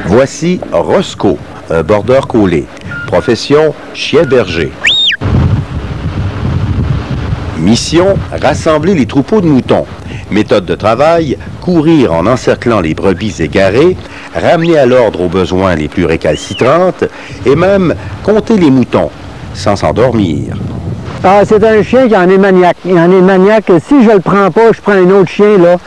Voici Roscoe, un border collé. Profession, chien berger. Mission, rassembler les troupeaux de moutons. Méthode de travail, courir en encerclant les brebis égarées, ramener à l'ordre aux besoins les plus récalcitrantes et même compter les moutons, sans s'endormir. Ah, c'est un chien qui en est maniaque. Il en est maniaque. Si je le prends pas, je prends un autre chien, là,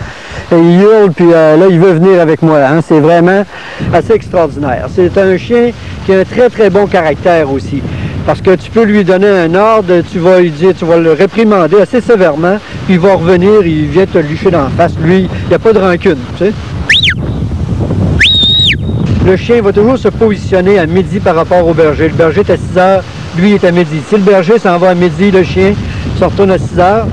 et il hurle, puis là, il veut venir avec moi. Hein. C'est vraiment assez extraordinaire. C'est un chien qui a un très, très bon caractère aussi. Parce que tu peux lui donner un ordre, tu vas lui dire, tu vas le réprimander assez sévèrement, puis il va revenir, il vient te lucher d'en face. Lui, il n'y a pas de rancune, tu sais. Le chien va toujours se positionner à midi par rapport au berger. Le berger est à 6 heures, lui est à midi. Si le berger s'en va à midi, le chien se retourne à 6 heures.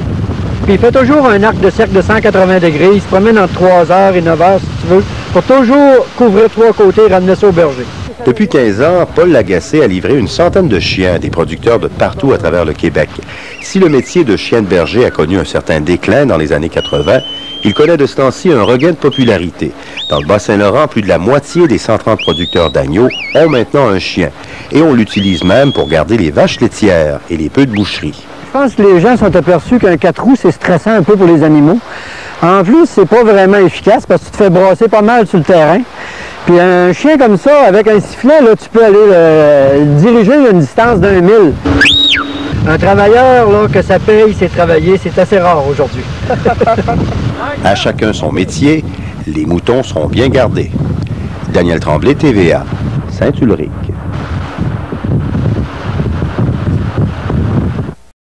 Puis il fait toujours un arc de cercle de 180 degrés. Il se promène entre 3 heures et 9 heures, si tu veux, pour toujours couvrir 3 côtés et ramener ça au berger. Depuis 15 ans, Paul Lagacé a livré une centaine de chiens à des producteurs de partout à travers le Québec. Si le métier de chien de berger a connu un certain déclin dans les années 80, il connaît de ce temps-ci un regain de popularité. Dans le Bas-Saint-Laurent, plus de la moitié des 130 producteurs d'agneaux ont maintenant un chien. Et on l'utilise même pour garder les vaches laitières et les peu de boucherie. Je pense que les gens sont aperçus qu'un 4 roues, c'est stressant un peu pour les animaux. En plus, c'est pas vraiment efficace parce que tu te fais brasser pas mal sur le terrain. Puis un chien comme ça, avec un sifflet, là, tu peux aller diriger une distance d'1 mille. Un travailleur, là, que ça paye, c'est travailler, c'est assez rare aujourd'hui. À chacun son métier, les moutons seront bien gardés. Daniel Tremblay, TVA, Saint-Ulrich.